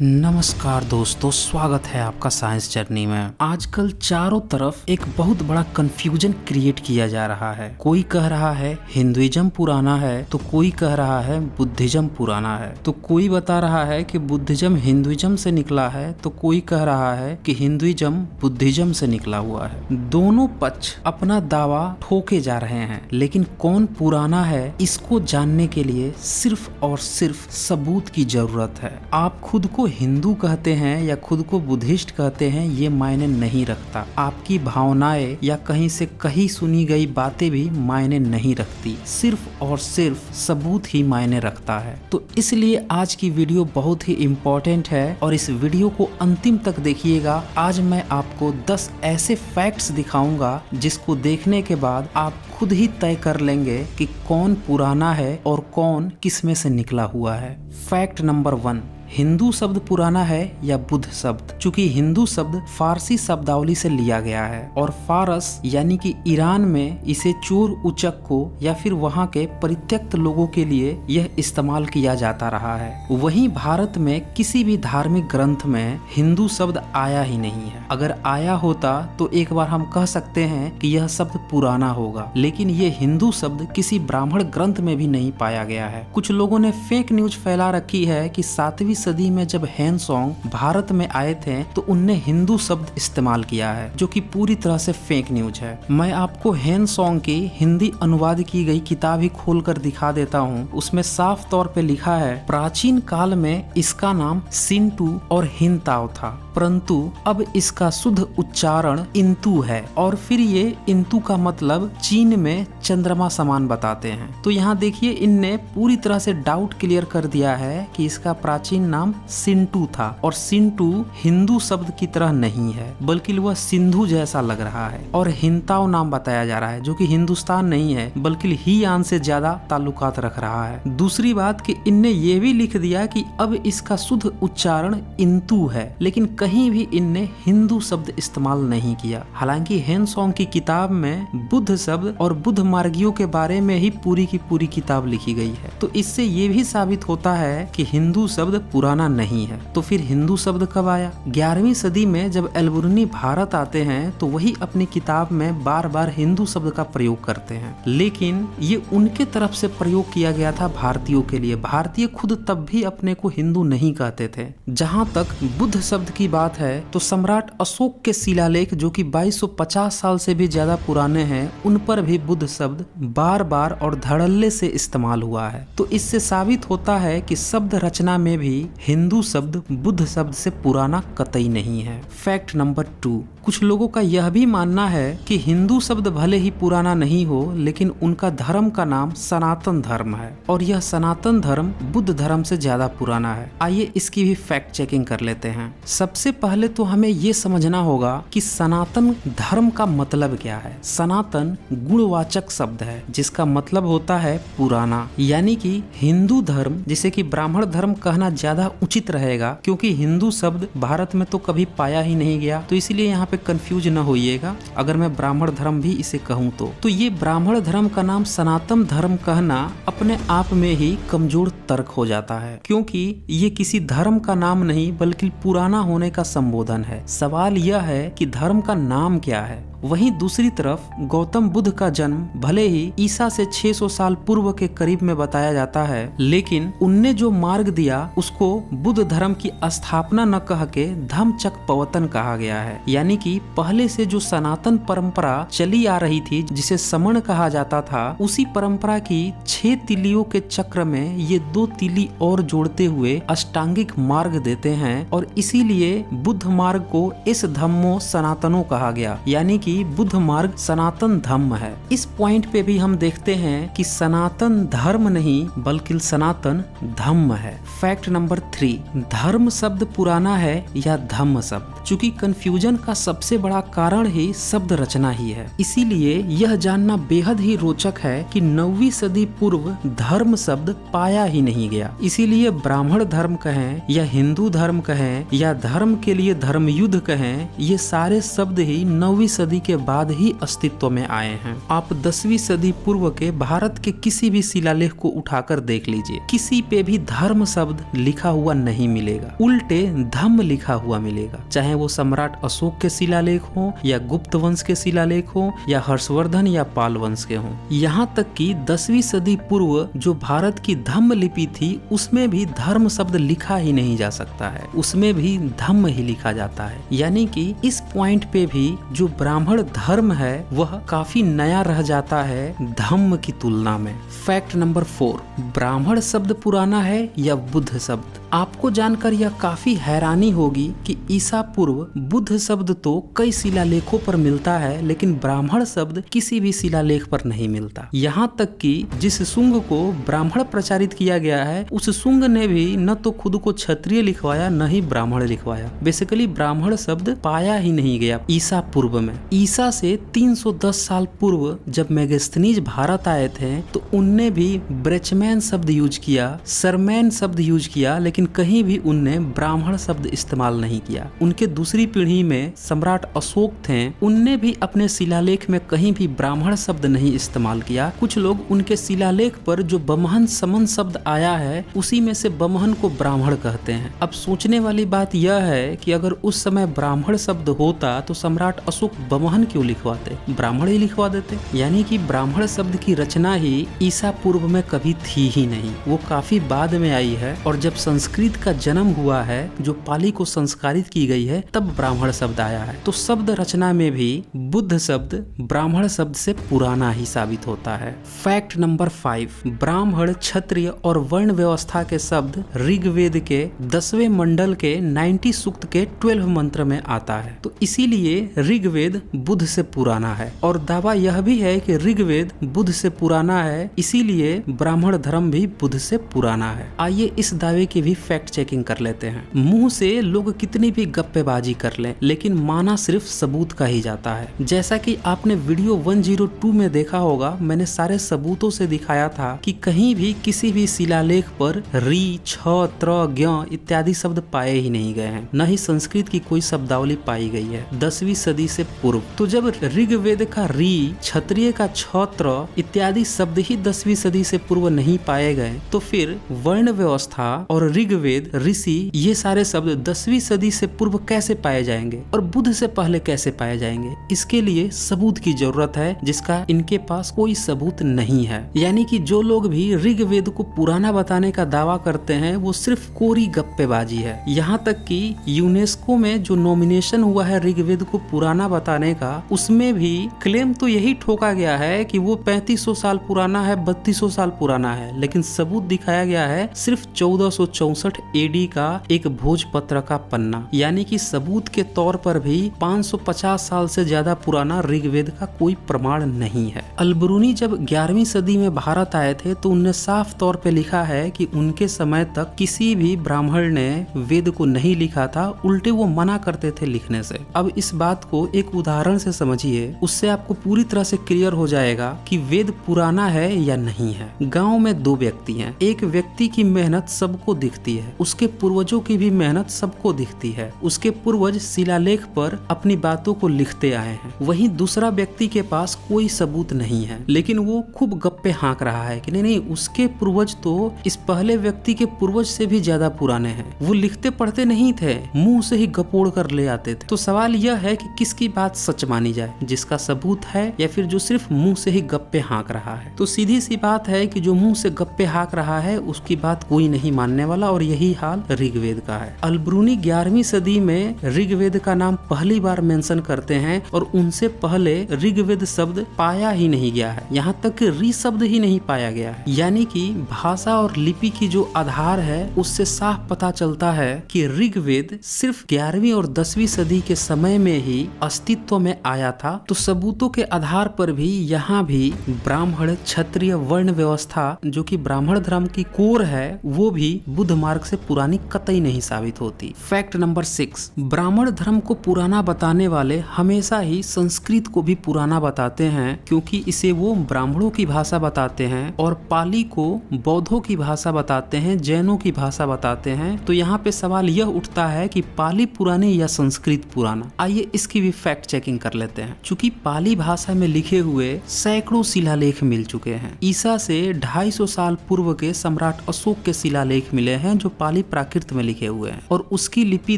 नमस्कार दोस्तों, स्वागत है आपका साइंस जर्नी में। आजकल चारों तरफ एक बहुत बड़ा कंफ्यूजन क्रिएट किया जा रहा है। कोई कह रहा है हिंदुइज्म पुराना है, तो कोई कह रहा है बुद्धिज्म पुराना है, तो कोई बता रहा है कि बुद्धिज्म हिंदुइज्म से निकला है, तो कोई कह रहा है कि हिंदुइज्म बुद्धिज्म से निकला हुआ है। दोनों पक्ष अपना दावा ठोके जा रहे हैं, लेकिन कौन पुराना है इसको जानने के लिए सिर्फ और सिर्फ सबूत की जरूरत है। आप खुद को हिंदू कहते हैं या खुद को बुद्धिस्ट कहते हैं, ये मायने नहीं रखता। आपकी भावनाएं या कहीं से कहीं सुनी गई बातें भी मायने नहीं रखती। सिर्फ और सिर्फ सबूत ही मायने रखता है। तो इसलिए आज की वीडियो बहुत ही इम्पोर्टेंट है और इस वीडियो को अंतिम तक देखिएगा। आज मैं आपको 10 ऐसे फैक्ट्स दिखाऊंगा जिसको देखने के बाद आप खुद ही तय कर लेंगे कि कौन पुराना है और कौन किसमें से निकला हुआ है। फैक्ट नंबर 1, हिंदू शब्द पुराना है या बुद्ध शब्द? चूंकि हिंदू शब्द फारसी शब्दावली से लिया गया है और फारस यानी कि ईरान में इसे चोर उचक को या फिर वहां के परित्यक्त लोगों के लिए यह इस्तेमाल किया जाता रहा है। वहीं भारत में किसी भी धार्मिक ग्रंथ में हिंदू शब्द आया ही नहीं है। अगर आया होता तो एक बार हम कह सकते हैं कि यह शब्द पुराना होगा, लेकिन ये हिंदू शब्द किसी ब्राह्मण ग्रंथ में भी नहीं पाया गया है। कुछ लोगों ने फेक न्यूज फैला रखी है कि 7वीं सदी में जब हैन सॉन्ग भारत में आए थे तो उनने हिंदू शब्द इस्तेमाल किया है, जो कि पूरी तरह से फेक न्यूज है। मैं आपको हैन सॉन्ग की हिंदी अनुवाद की गई किताब ही खोलकर दिखा देता हूँ। उसमें साफ तौर पे लिखा है, प्राचीन काल में इसका नाम सिंटू और हिनताओ था, परंतु अब इसका शुद्ध उच्चारण इंतु है। और फिर ये इंतु का मतलब चीन में चंद्रमा समान बताते हैं। तो यहाँ देखिए, इनने पूरी तरह से डाउट क्लियर कर दिया है कि इसका प्राचीन नाम सिंटू था और सिंटू हिंदू शब्द की तरह नहीं है, बल्कि वह सिंधु जैसा लग रहा है। और हिनताओ नाम बताया जा रहा है, जो कि हिंदुस्तान नहीं है बल्कि हीयान से ज्यादा ताल्लुकात रख रहा है। दूसरी बात कि इनने ये भी लिख दिया कि अब इसका शुद्ध उच्चारण इंतु है, लेकिन कहीं भी इनने हिंदू शब्द इस्तेमाल नहीं किया। हालांकि हैन सॉन्ग की किताब में बुद्ध शब्द और बुद्ध मार्गियों के बारे में ही पूरी की पूरी किताब लिखी गई है। तो इससे ये भी साबित होता है कि हिंदू शब्द पुराना नहीं है। तो फिर हिंदू शब्द कब आया? 11वीं सदी में जब एल्बुर्नी भारत आते हैं तो वही अपनी किताब में बार बार हिंदू शब्द का प्रयोग करते हैं, लेकिन ये उनके तरफ से प्रयोग किया गया था भारतीयों के लिए। भारतीय खुद तब भी अपने को हिंदू नहीं कहते थे। जहाँ तक बुद्ध शब्द की बात है तो सम्राट अशोक के शिलालेख, जो कि 2250 साल से भी ज्यादा पुराने हैं, उन पर भी बुद्ध शब्द बार बार और धड़ल्ले से इस्तेमाल हुआ है। तो इससे साबित होता है कि शब्द रचना में भी हिंदू शब्द बुद्ध शब्द से पुराना कतई नहीं है। फैक्ट नंबर 2, कुछ लोगों का यह भी मानना है कि हिंदू शब्द भले ही पुराना नहीं हो, लेकिन उनका धर्म का नाम सनातन धर्म है और यह सनातन धर्म बुद्ध धर्म से ज्यादा पुराना है। आइए इसकी भी फैक्ट चेकिंग कर लेते हैं। सबसे पहले तो हमें ये समझना होगा कि सनातन धर्म का मतलब क्या है। सनातन गुणवाचक शब्द है जिसका मतलब होता है पुराना, यानी कि हिंदू धर्म, जिसे कि ब्राह्मण धर्म कहना ज्यादा उचित रहेगा, क्योंकि हिंदू शब्द भारत में तो कभी पाया ही नहीं गया। तो इसलिए यहाँ पे कंफ्यूज न होइएगा अगर मैं ब्राह्मण धर्म भी इसे कहूँ तो ये ब्राह्मण धर्म का नाम सनातन धर्म कहना अपने आप में ही कमजोर तर्क हो जाता है, क्योंकि ये किसी धर्म का नाम नहीं बल्कि पुराना होने का संबोधन है। सवाल यह है कि धर्म का नाम क्या है। वहीं दूसरी तरफ गौतम बुद्ध का जन्म भले ही ईसा से 600 साल पूर्व के करीब में बताया जाता है, लेकिन उनने जो मार्ग दिया उसको बुद्ध धर्म की स्थापना न कह के धम्मचक्कपवतन कहा गया है। यानी कि पहले से जो सनातन परंपरा चली आ रही थी, जिसे समण कहा जाता था, उसी परंपरा की 6 तिलियों के चक्र में ये 2 तिली और जोड़ते हुए अष्टांगिक मार्ग देते हैं और इसीलिए बुद्ध मार्ग को इस धम्मो सनातनो कहा गया, यानी कि बुद्ध मार्ग सनातन धर्म है। इस पॉइंट पे भी हम देखते हैं कि सनातन धर्म नहीं बल्कि सनातन धम्म है। फैक्ट नंबर 3, धर्म शब्द पुराना है या धम्म शब्द? चूंकि कंफ्यूजन का सबसे बड़ा कारण ही शब्द रचना ही है, इसीलिए यह जानना बेहद ही रोचक है कि 9वीं सदी पूर्व धर्म शब्द पाया ही नहीं गया। इसीलिए ब्राह्मण धर्म कहें या हिंदू धर्म कहें या धर्म के लिए धर्म युद्ध कहें, ये सारे शब्द ही 9वीं सदी के बाद ही अस्तित्व में आए हैं। आप 10वीं सदी पूर्व के भारत के किसी भी शिलालेख को उठाकर देख लीजिए, किसी पे भी धर्म शब्द लिखा हुआ नहीं मिलेगा, उल्टे धम्म लिखा हुआ मिलेगा। चाहे वो सम्राट अशोक के शिलालेख हो या गुप्त वंश के शिलालेख हो या हर्षवर्धन या पाल वंश के हों। यहाँ तक कि 10वीं सदी पूर्व जो भारत की धम्म लिपि थी उसमें भी धर्म शब्द लिखा ही नहीं जा सकता है, उसमें भी धम्म ही लिखा जाता है। यानी कि इस पॉइंट पे भी जो ब्राह्मण धर्म है वह काफी नया रह जाता है धम्म की तुलना में। फैक्ट नंबर 4, ब्राह्मण शब्द पुराना है या बुद्ध शब्द? आपको जानकर यह काफी हैरानी होगी कि ईसा पूर्व बुद्ध शब्द तो कई शिलालेखों पर मिलता है, लेकिन ब्राह्मण शब्द किसी भी शिलालेख पर नहीं मिलता। यहाँ तक कि जिस शुंग को ब्राह्मण प्रचारित किया गया है उस शुंग ने भी न तो खुद को क्षत्रिय लिखवाया न ही ब्राह्मण लिखवाया। बेसिकली ब्राह्मण शब्द पाया ही नहीं गया ईसा पूर्व में। ईसा से 310 साल पूर्व जब मेगास्थनीज भारत आए थे तो उनने भी ब्रेचमैन शब्द यूज किया, सरमैन शब्द यूज किया, लेकिन कहीं भी उनने ब्राह्मण शब्द इस्तेमाल नहीं किया। उनके दूसरी पीढ़ी में सम्राट अशोक थे, उनने भी अपने शिलालेख में कहीं भी ब्राह्मण शब्द नहीं इस्तेमाल किया। कुछ लोग उनके शिलालेख पर जो बमहन समन शब्द आया है उसी में से बमहन को ब्राह्मण कहते हैं। अब सोचने वाली बात यह है कि अगर उस समय ब्राह्मण शब्द होता तो सम्राट अशोक बमहन क्यों लिखवाते, ब्राह्मण ही लिखवा देते। यानी कि ब्राह्मण शब्द की रचना ही ईसा पूर्व में कभी थी ही नहीं, वो काफी बाद में आई है। और जब संस्कृत का जन्म हुआ है, जो पाली को संस्कारित की गई है, तब ब्राह्मण शब्द आया है। तो शब्द रचना में भी बुद्ध शब्द ब्राह्मण शब्द से पुराना ही साबित होता है। फैक्ट नंबर 5, ब्राह्मण, क्षत्रिय और वर्ण व्यवस्था के शब्द ऋग्वेद के 10वें मंडल के 90 सूक्त के 12 मंत्र में आता है। तो इसीलिए ऋग्वेद बुद्ध से पुराना है। और दावा यह भी है कि ऋग्वेद बुद्ध से पुराना है, इसीलिए ब्राह्मण धर्म भी बुद्ध से पुराना है। आइए इस दावे की भी फैक्ट चेकिंग कर लेते हैं। मुंह से लोग कितनी भी गप्पेबाजी कर लें, लेकिन माना सिर्फ सबूत का ही जाता है। जैसा कि आपने वीडियो 102 में देखा होगा, मैंने सारे सबूतों से दिखाया था कि कहीं भी किसी भी शिलालेख पर री, छ, त्र, ज्ञ इत्यादि शब्द पाए ही नहीं गए हैं, न ही संस्कृत की कोई शब्दावली पाई गई है 10वीं सदी से पूर्व। तो जब ऋग्वेद का री, क्षत्रिय का छत्र इत्यादि शब्द ही 10वीं सदी से पूर्व नहीं पाए गए, तो फिर वर्ण व्यवस्था और ऋग्वेद, ऋषि, ये सारे शब्द 10वीं सदी से पूर्व कैसे पाए जाएंगे और बुद्ध से पहले कैसे पाए जाएंगे? इसके लिए सबूत की जरूरत है, जिसका इनके पास कोई सबूत नहीं है। यानी कि जो लोग भी ऋग्वेद को पुराना बताने का दावा करते हैं वो सिर्फ कोरी गप्पेबाजी है। यहाँ तक कि यूनेस्को में जो नॉमिनेशन हुआ है ऋग्वेद को पुराना बताने का, उसमें भी क्लेम तो यही ठोका गया है कि वो 3500 साल पुराना है, 3200 साल पुराना है, लेकिन सबूत दिखाया गया है सिर्फ 1464 एडी का एक भोजपत्र का पन्ना। यानी कि सबूत के तौर पर भी 550 साल से ज्यादा पुराना ऋग्वेद का कोई प्रमाण नहीं है। अलबरूनी जब 11वीं सदी में भारत आए थे तो उनने साफ तौर पे लिखा है कि उनके समय तक किसी भी ब्राह्मण ने वेद को नहीं लिखा था, उल्टे वो मना करते थे लिखने से। अब इस बात को एक उदाहरण से समझिए, उससे आपको पूरी तरह से क्लियर हो जाएगा कि वेद पुराना है या नहीं है। गाँव में 2 व्यक्ति हैं, एक व्यक्ति की मेहनत सबको दिखती है, उसके पूर्वजों की भी मेहनत सबको दिखती है, उसके पूर्वज शिलालेख पर अपनी बातों को लिखते आए हैं। वहीं दूसरा व्यक्ति के पास कोई सबूत नहीं है, लेकिन वो खूब गप्पे हाँक रहा है कि नहीं उसके पूर्वज तो इस पहले व्यक्ति के पूर्वज से भी ज्यादा पुराने हैं। वो लिखते पढ़ते नहीं थे, मुंह से ही गपोड़ कर ले आते थे। तो सवाल यह है कि किसकी बात सच मानी जाए, जिसका सबूत है या फिर जो सिर्फ मुंह से ही गप्पे हाँक रहा है? तो सीधी सी बात है कि जो मुंह से गप्पे हाँक रहा है उसकी बात कोई नहीं मानने वाला, और यही हाल ऋग्वेद का है। अलबरूनी 11वीं सदी में ऋग्वेद का नाम पहली बार मेंशन करते हैं और उनसे पहले ऋग्वेद शब्द पाया ही नहीं गया है, यहाँ तक कि ऋ शब्द ही नहीं पाया गया है। यानी कि भाषा और लिपि की जो आधार है उससे साफ पता चलता है कि ऋग्वेद सिर्फ 11वीं और 10वीं सदी के समय में ही अस्तित्व में आया था। तो सबूतों के आधार पर भी यहाँ भी ब्राह्मण, क्षत्रिय वर्ण व्यवस्था जो कि ब्राह्मण धर्म की कोर है वो भी बुद्ध मार्ग से पुरानी कतई नहीं साबित होती। फैक्ट नंबर 6, ब्राह्मण धर्म को पुराना बताने वाले हमेशा ही संस्कृत को भी पुराना बताते हैं, क्योंकि इसे वो ब्राह्मणों की भाषा बताते हैं और पाली को बौद्धों की भाषा बताते हैं, जैनों की भाषा बताते हैं। तो यहाँ पे सवाल यह उठता है कि पाली पुरानी या संस्कृत पुराना। आइए इसकी भी फैक्ट चेकिंग कर लेते हैं। चूंकि पाली भाषा में लिखे हुए सैकड़ों शिलालेख मिल चुके हैं। ईसा से 250 साल पूर्व के सम्राट अशोक के शिलालेख मिले हैं जो पाली प्राकृत में लिखे हुए हैं और उसकी लिपि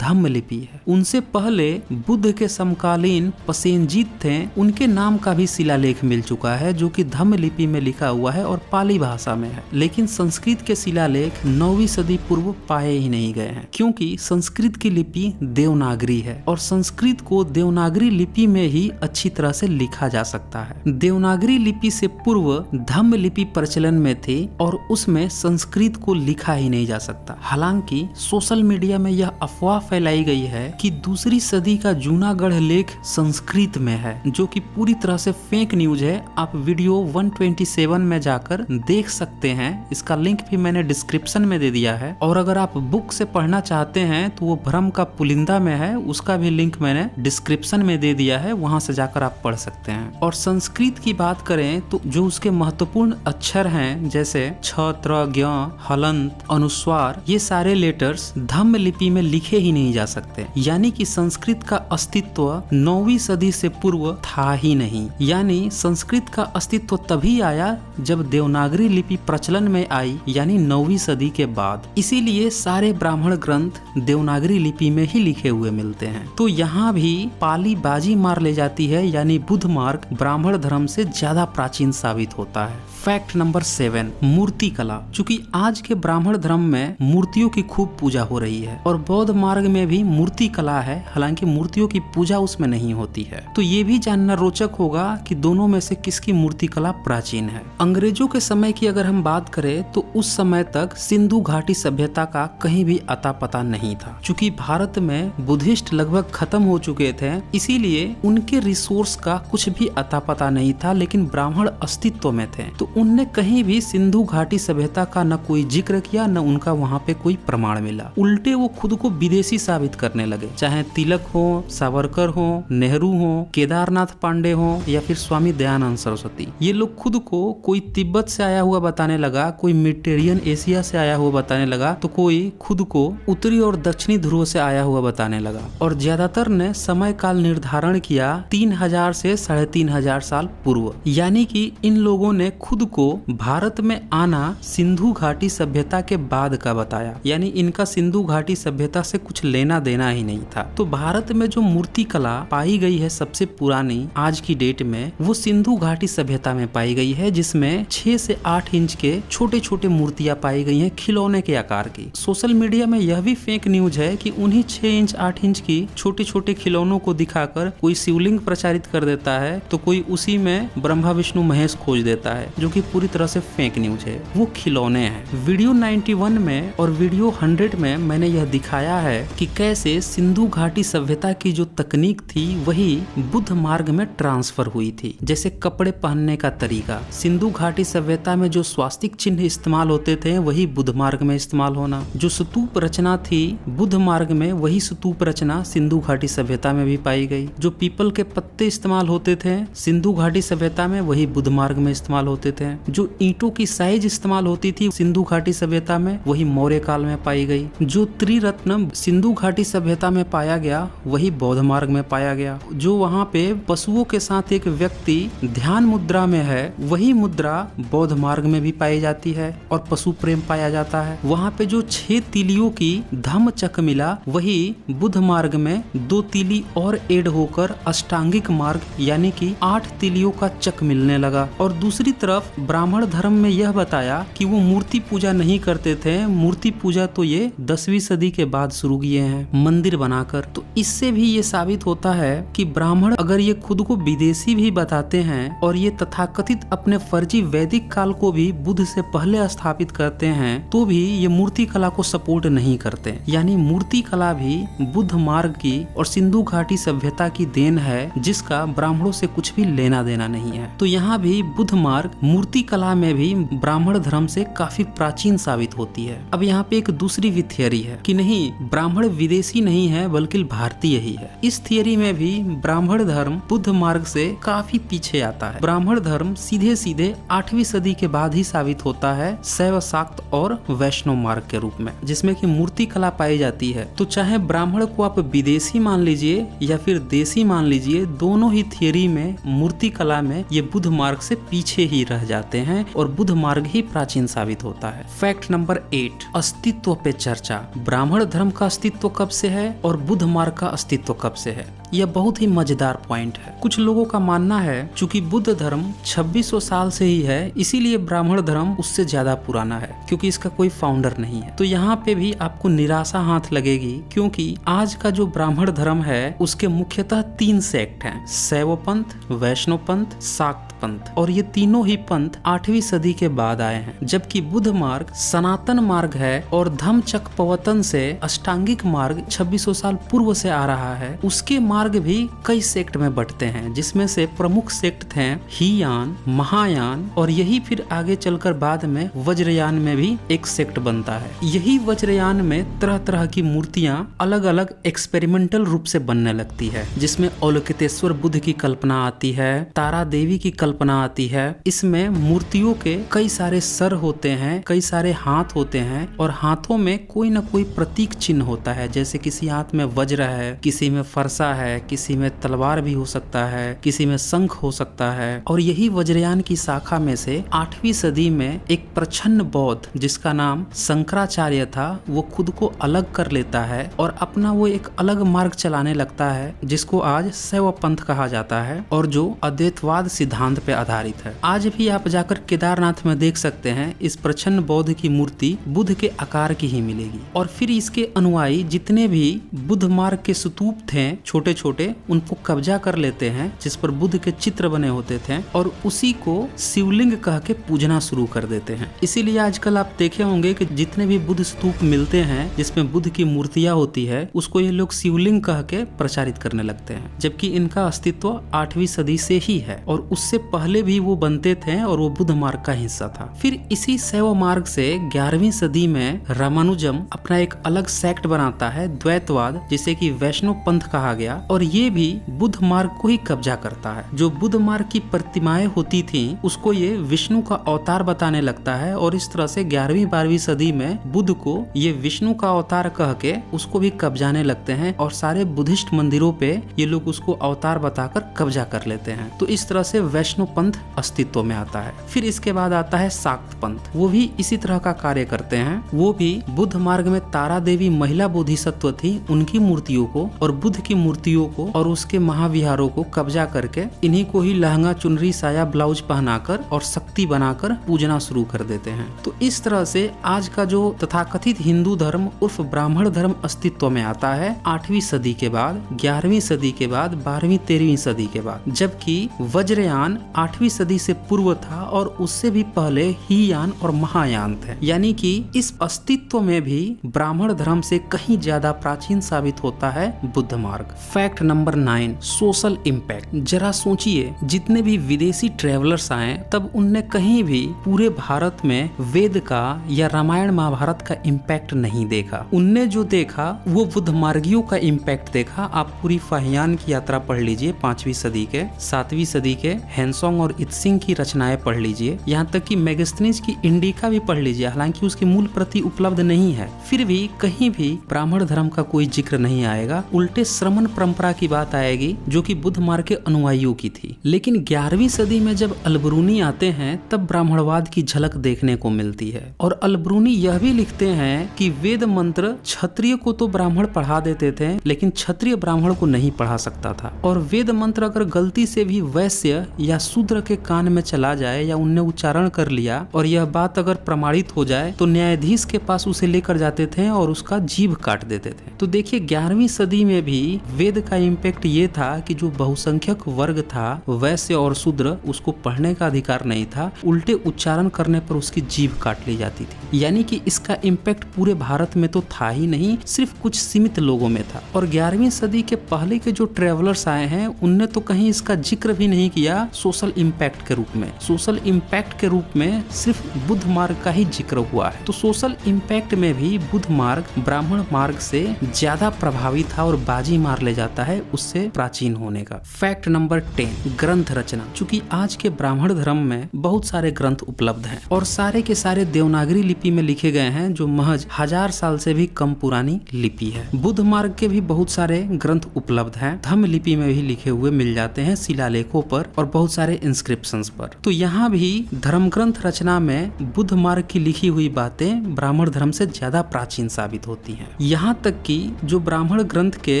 धम्म लिपि है। उनसे पहले बुद्ध के समकालीन पसेनजीत थे, उनके नाम का भी शिलालेख मिल चुका है जो कि धम्म लिपि में लिखा हुआ है और पाली भाषा में है। लेकिन संस्कृत के शिलालेख 9वीं सदी पूर्व पाए ही नहीं गए हैं, क्योंकि संस्कृत की लिपि देवनागरी है और संस्कृत को देवनागरी लिपि में ही अच्छी तरह से लिखा जा सकता है। देवनागरी लिपि से पूर्व धम्म लिपि प्रचलन में थी और उसमें संस्कृत को लिखा ही नहीं जा सकता। हालांकि सोशल मीडिया में यह अफवाह फैलाई गई है कि दूसरी सदी का जूनागढ़ लेख संस्कृत में है, जो कि पूरी तरह से फेक न्यूज है। आप वीडियो 127 में जाकर देख सकते हैं, इसका लिंक भी मैंने डिस्क्रिप्शन में दे दिया है। और अगर आप बुक से पढ़ना चाहते हैं तो वो भ्रम का पुलिंदा में है, उसका भी लिंक मैंने डिस्क्रिप्शन में दे दिया है, वहां से जाकर आप पढ़ सकते हैं। और संस्कृत की बात करें तो जो उसके महत्वपूर्ण अक्षर हैं जैसे छ, त्र, ज्ञ, हलंत, अनुस्वार, ये सारे लेटर्स धम्म लिपि में लिखे ही नहीं जा सकते। यानी कि संस्कृत का अस्तित्व 9वीं सदी से पूर्व था ही नहीं। यानी संस्कृत का अस्तित्व तभी आया जब देवनागरी लिपि प्रचलन में आई, यानी 9वीं सदी के बाद। इसीलिए सारे ब्राह्मण ग्रंथ देवनागरी लिपि में ही लिखे हुए मिलते हैं। तो यहाँ भी पाली बाजी मार ले जाती है, यानी बुद्ध मार्ग ब्राह्मण धर्म से ज्यादा प्राचीन साबित होता है। फैक्ट नंबर 7, मूर्ति कला। चूंकि आज के ब्राह्मण धर्म में मूर्तियों की खूब पूजा हो रही है और बौद्ध मार्ग में भी मूर्ति कला है, हालांकि मूर्तियों की पूजा उसमें नहीं होती है। तो ये भी जानना रोचक होगा कि दोनों में से किसकी मूर्ति कला प्राचीन है। अंग्रेजों के समय की अगर हम बात करें तो उस समय तक सिंधु घाटी सभ्यता का कहीं भी अता पता नहीं था। चूंकि भारत में बुद्धिस्ट लगभग खत्म हो चुके थे, इसीलिए उनके रिसोर्स का कुछ भी अता पता नहीं था, लेकिन ब्राह्मण अस्तित्व में थे। तो उनने कहीं भी सिंधु घाटी सभ्यता का न कोई जिक्र किया, न उनका वहाँ पे कोई प्रमाण मिला। उल्टे वो खुद को विदेशी साबित करने लगे। चाहे तिलक हो, सावरकर हो, नेहरू हो, केदारनाथ पांडे हो या फिर स्वामी दयानंद सरस्वती, ये लोग खुद को कोई तिब्बत से आया हुआ बताने लगा, कोई मिडिटेरियन एशिया से आया हुआ बताने लगा, तो कोई खुद को उत्तरी और दक्षिणी ध्रुव से आया हुआ बताने लगा। और ज्यादातर ने समय काल निर्धारण किया 3000 से 3500 साल पूर्व। यानी कि इन लोगों ने खुद को भारत में आना सिंधु घाटी सभ्यता के बाद का बताया, यानी इनका सिंधु घाटी सभ्यता से कुछ लेना देना ही नहीं था। तो भारत में जो मूर्ति कला पाई गई है सबसे पुरानी आज की डेट में, वो सिंधु घाटी सभ्यता में पाई गई है, जिसमें 6 से 8 इंच के छोटे छोटे मूर्तियां पाई गई हैं, खिलौने के आकार की। सोशल मीडिया में यह भी फेक न्यूज है कि उन्हीं 6 इंच 8 इंच की छोटे छोटे खिलौनों को दिखाकर कोई शिवलिंग प्रचारित कर देता है, तो कोई उसी में ब्रह्मा विष्णु महेश खोज देता है, जो कि पूरी तरह से फेक न्यूज है। वो खिलौने हैं। वीडियो 91 में और वीडियो 100 में मैंने यह दिखाया है कि कैसे सिंधु घाटी सभ्यता की जो तकनीक थी वही बुद्ध मार्ग में ट्रांसफर हुई थी। जैसे कपड़े पहनने का तरीका, सिंधु घाटी सभ्यता में जो स्वास्तिक चिन्ह इस्तेमाल होते थे वही बुद्ध मार्ग में इस्तेमाल होना, जो स्तूप रचना थी बुद्ध मार्ग में वही स्तूप रचना सिंधु घाटी सभ्यता में भी पाई गई। जो पीपल के पत्ते इस्तेमाल होते थे सिंधु घाटी सभ्यता में वही बुद्ध मार्ग में इस्तेमाल होते थे। जो ईंटों की साइज इस्तेमाल होती थी सिंधु घाटी सभ्यता में वही मौर्य काल में पाई गई। जो त्रिरत्न सिंधु घाटी सभ्यता में पाया गया वही बौद्ध मार्ग में पाया गया। जो वहाँ पे पशुओं के साथ एक व्यक्ति ध्यान मुद्रा में है वही मुद्रा बौद्ध मार्ग में भी पाई जाती है और पशु प्रेम पाया जाता है। वहाँ पे जो 6 तीलियों की धम्म चक मिला वही बुद्ध मार्ग में 2 तीली और ऐड होकर अष्टांगिक मार्ग यानी कि 8 तीलियों का चक मिलने लगा। और दूसरी तरफ ब्राह्मण धर्म में यह बताया कि वो मूर्ति पूजा नहीं करते थे। मूर्ति पूजा तो ये 10वीं सदी के बाद शुरू किए हैं। मंदिर बनाकर। तो इससे भी ये साबित होता है कि ब्राह्मण अगर ये खुद को विदेशी भी बताते हैं और ये तथाकथित अपने फर्जी वैदिक काल को भी बुद्ध से पहले स्थापित करते हैं, तो भी ये मूर्ति कला को सपोर्ट नहीं करते। यानी मूर्ति कला भी बुद्ध मार्ग की और सिंधु घाटी सभ्यता की देन है, जिसका ब्राह्मणों से कुछ भी लेना देना नहीं है। तो यहाँ भी बुद्ध मार्ग मूर्ति कला में भी ब्राह्मण धर्म से काफी प्राचीन साबित होती है। अब यहाँ पे एक दूसरी भी थियरी है कि नहीं, ब्राह्मण विदेशी नहीं है बल्कि भारतीय ही है। इस थियरी में भी ब्राह्मण धर्म बुद्ध मार्ग से काफी पीछे आता है। ब्राह्मण धर्म सीधे सीधे 8वीं सदी के बाद ही साबित होता है शैव, शाक्त और वैष्णव मार्ग के रूप में, जिसमें कि मूर्ति कला पाई जाती है। तो चाहे ब्राह्मण को आप विदेशी मान लीजिए या फिर देशी मान लीजिए, दोनों ही थियरी में मूर्ति कला में ये बुद्ध मार्ग से पीछे ही रह जाते हैं और बुद्ध मार्ग ही प्राचीन साबित होता है। फैक्ट नंबर 8, अस्तित्व पे चर्चा। ब्राह्मण धर्म का अस्तित्व कब से है और बुद्ध मार्ग का अस्तित्व कब से है? यह बहुत ही मजेदार पॉइंट है। कुछ लोगों का मानना है चूंकि बुद्ध धर्म 2600 साल से ही है, इसीलिए ब्राह्मण धर्म उससे ज्यादा पुराना है, क्योंकि इसका कोई फाउंडर नहीं है। तो यहाँ पे भी आपको निराशा हाथ लगेगी, क्योंकि आज का जो ब्राह्मण धर्म है उसके मुख्यतः 3 सेक्ट हैं: शैव पंथ, वैष्णव पंथ, शाक्त पंथ। और ये तीनों ही पंथ 8वीं सदी के बाद आए हैं, जबकि बुद्ध मार्ग सनातन मार्ग है और धम्मचक्कपवतन से अष्टांगिक मार्ग 2600 साल पूर्व से आ रहा है। उसके मार्ग भी कई सेक्ट में बंटते हैं, जिसमें से प्रमुख सेक्ट थे हीयान, महायान, और यही फिर आगे चलकर बाद में वज्रयान में भी एक सेक्ट बनता है। यही वज्रयान में तरह तरह की मूर्तियां अलग अलग एक्सपेरिमेंटल रूप से बनने लगती है, जिसमें अवलोकितेश्वर बुद्ध की कल्पना आती है, तारा देवी की कल्पना आती है। इसमें मूर्तियों के कई सारे सर होते हैं, कई सारे हाथ होते हैं और हाथों में कोई न कोई प्रतीक चिन्ह होता है, जैसे किसी हाथ में वज्र है, किसी में फरसा है, किसी में तलवार भी हो सकता है, किसी में शंख हो सकता है। और यही वज्रयान की शाखा में से 8वीं सदी में एक प्रछन्न बौद्ध, जिसका नाम शंकराचार्य था, वो खुद को अलग कर लेता है और अपना वो एक अलग मार्ग चलाने लगता है, जिसको आज शैव पंथ कहा जाता है और जो अद्वैतवाद सिद्धांत पे आधारित है। आज भी आप जाकर केदारनाथ में देख सकते हैं, इस प्रछन्न बौद्ध की मूर्ति बुद्ध के आकार की ही मिलेगी। और फिर इसके अनुयायी जितने भी बुद्ध मार्ग के स्तूप थे छोटे छोटे, उनको कब्जा कर लेते हैं, जिस पर बुद्ध के चित्र बने होते थे, और उसी को शिवलिंग कह के पूजना शुरू कर देते हैं। इसीलिए आजकल आप देखे होंगे कि जितने भी बुद्ध स्तूप मिलते हैं जिसमें बुद्ध की मूर्तियां होती है, उसको ये लोग शिवलिंग कह के प्रचारित करने लगते हैं, जबकि इनका अस्तित्व 8वीं सदी से ही है और उससे पहले भी वो बनते थे और वो बुद्ध मार्ग का हिस्सा था। फिर इसी शैव मार्ग से 11वीं सदी में रामानुजम अपना एक अलग सेक्ट बनाता है, द्वैतवाद, जिसे कि वैष्णव पंथ कहा गया, और ये भी बुद्ध मार्ग को ही कब्जा करता है। जो बुद्ध मार्ग की प्रतिमाएं होती थी उसको ये विष्णु का अवतार बताने लगता है और इस तरह से 11वीं 12वीं सदी में बुद्ध को ये विष्णु का अवतार कह के उसको भी कब्जाने लगते हैं और सारे बुद्धिस्ट मंदिरों पे ये लोग उसको अवतार बताकर कब्जा कर लेते हैं। तो इस तरह से वैष्णव पंथ अस्तित्व में आता है। फिर इसके बाद आता है शाक्त पंथ, वो भी इसी तरह का कार्य करते हैं। वो भी बुद्ध मार्ग में तारा देवी महिला बोधिसत्व थी, उनकी मूर्तियों को और बुद्ध की मूर्तियों को और उसके महाविहारों को कब्जा करके इन्हीं को ही लहंगा, चुनरी, साया, ब्लाउज पहनाकर और शक्ति बनाकर पूजना शुरू कर देते हैं। तो इस तरह से आज का जो तथाकथित हिंदू धर्म उर्फ ब्राह्मण धर्म अस्तित्व में आता है 8वीं सदी के बाद, 11वीं सदी के बाद, 12वीं 13वीं सदी के बाद, जबकि वज्रयान 8वीं सदी से पूर्व था और उससे भी पहले हीयान और महायान थे। यानी कि इस अस्तित्व में भी ब्राह्मण धर्म से कहीं ज्यादा प्राचीन साबित होता है बुद्ध मार्ग। Fact number 9, social impact. जरा सोचिए, जितने भी विदेशी ट्रेवलर्स आए तब उनने कहीं भी पूरे भारत में वेद का या रामायण महाभारत का इम्पैक्ट नहीं देखा। उनने जो देखा वो बुद्ध मार्गियों का इम्पैक्ट देखा। आप पूरी फाहियान की यात्रा पढ़ लीजिए 5वीं सदी के, 7वीं सदी के हेनसोंग और इत्सिंग की रचनाएं पढ़ लीजिए, यहाँ तक कि मेगास्थनीज की इंडिका भी पढ़ लीजिए, हालांकि उसकी मूल प्रति उपलब्ध नहीं है। फिर भी कहीं भी ब्राह्मण धर्म का कोई जिक्र नहीं आएगा, उल्टे श्रमण परंपरा की बात आएगी जो कि बुद्ध मार्ग के अनुयायियों की थी। लेकिन 11वीं सदी में जब अलबरूनी आते हैं तब ब्राह्मणवाद की झलक देखने को मिलती है और अलबरूनी यह भी लिखते हैं कि वेद मंत्र क्षत्रिय को तो ब्राह्मण पढ़ा देते थे, लेकिन क्षत्रिय ब्राह्मण को नहीं पढ़ा सकता था, और वेद मंत्र अगर गलती से भी वैश्य या शूद्र के कान में चला जाए या उनने उच्चारण कर लिया और यह बात अगर प्रमाणित हो जाए तो न्यायाधीश के पास उसे लेकर जाते थे और उसका जीभ काट देते थे। तो देखिए 11वीं सदी में भी वेद का इम्पैक्ट ये था कि जो बहुसंख्यक वर्ग था वैश्य और शूद्र, उसको पढ़ने का अधिकार नहीं था, उल्टे उच्चारण करने पर उसकी जीभ काट ली जाती थी। यानी कि इसका इम्पैक्ट पूरे भारत में तो था ही नहीं, सिर्फ कुछ सीमित लोगों में था। और 11वीं सदी के पहले के जो ट्रेवलर्स आए हैं उनने तो कहीं इसका जिक्र भी नहीं किया सोशल इम्पैक्ट के रूप में। सोशल इम्पैक्ट के रूप में सिर्फ बुद्ध मार्ग का ही जिक्र हुआ है। तो सोशल इम्पैक्ट में भी बुद्ध मार्ग ब्राह्मण मार्ग से ज्यादा प्रभावी था और बाजी मार ले जाता है उससे प्राचीन होने का। फैक्ट नंबर 10, ग्रंथ रचना। चूंकि आज के ब्राह्मण धर्म में बहुत सारे ग्रंथ उपलब्ध हैं और सारे के सारे देवनागरी लिपि में लिखे गए हैं, जो महज 1000 साल से भी कम पुरानी लिपि है। बुद्ध मार्ग के भी बहुत सारे ग्रंथ उपलब्ध हैं, धम्म लिपि में भी लिखे हुए मिल जाते हैं शिलालेखों पर और बहुत सारे इंस्क्रिप्शंस पर। तो यहाँ भी धर्म ग्रंथ रचना में बुद्ध मार्ग की लिखी हुई बातें ब्राह्मण धर्म से ज्यादा प्राचीन साबित होती हैं। यहाँ तक कि जो ब्राह्मण ग्रंथ के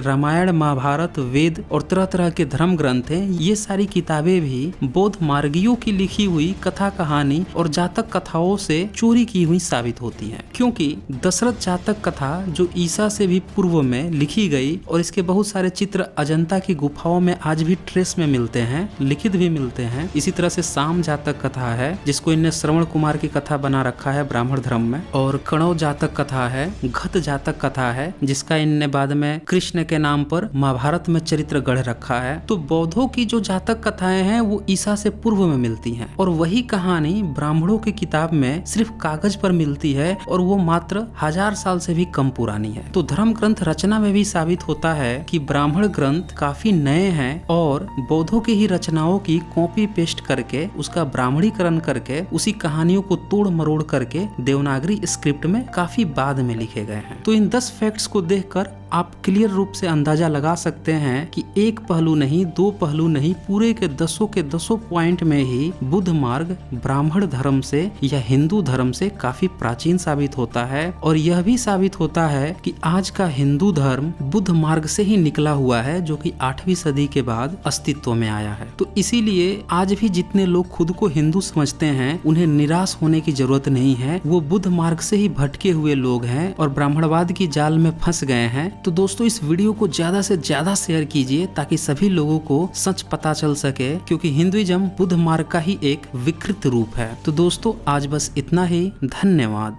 रामायण, महाभारत, वेद और तरह तरह के धर्म ग्रंथ हैं, ये सारी किताबें भी बौद्ध मार्गियों की लिखी हुई कथा कहानी और जातक कथाओं से चोरी की हुई साबित होती हैं। क्योंकि दशरथ जातक कथा जो ईसा से भी पूर्व में लिखी गई और इसके बहुत सारे चित्र अजंता की गुफाओं में आज भी ट्रेस में मिलते हैं, लिखित भी मिलते हैं। इसी तरह से साम जातक कथा है जिसको इनने श्रवण कुमार की कथा बना रखा है ब्राह्मण धर्म में, और कणव जातक कथा है, घत जातक कथा है जिसका इनने बाद में कृष्ण के नाम पर महाभारत में चरित्र गढ़ रखा है। तो बौद्धों की जो जातक कथाएं हैं वो ईसा से पूर्व में मिलती हैं और वही कहानी ब्राह्मणों की किताब में सिर्फ कागज पर मिलती है और वो मात्र 1000 साल से भी कम पुरानी है। तो धर्म ग्रंथ रचना में भी साबित होता है कि ब्राह्मण ग्रंथ काफी नए हैं और बौद्धों की ही रचनाओं की कॉपी पेस्ट करके उसका ब्राह्मणीकरण करके उसी कहानियों को तोड़ मरोड़ करके देवनागरी स्क्रिप्ट में काफी बाद में लिखे गए हैं। तो इन 10 फैक्ट्स को देखकर आप क्लियर रूप से अंदाजा लगा सकते हैं कि एक पहलू नहीं, दो पहलू नहीं, पूरे के 10 पॉइंट में ही बुद्ध मार्ग ब्राह्मण धर्म से या हिंदू धर्म से काफी प्राचीन साबित होता है। और यह भी साबित होता है कि आज का हिंदू धर्म बुद्ध मार्ग से ही निकला हुआ है, जो कि 8वीं सदी के बाद अस्तित्व में आया है। तो इसीलिए आज भी जितने लोग खुद को हिंदू समझते हैं उन्हें निराश होने की जरूरत नहीं है। वो बुद्ध मार्ग से ही भटके हुए लोग हैं और ब्राह्मणवाद की जाल में फंस गए हैं। तो दोस्तों इस वीडियो को ज्यादा से ज्यादा शेयर कीजिए ताकि सभी लोगों को सच पता चल सके, क्योंकि हिंदुइज्म बुद्ध मार्ग का ही एक विकृत रूप है। तो दोस्तों आज बस इतना ही, धन्यवाद।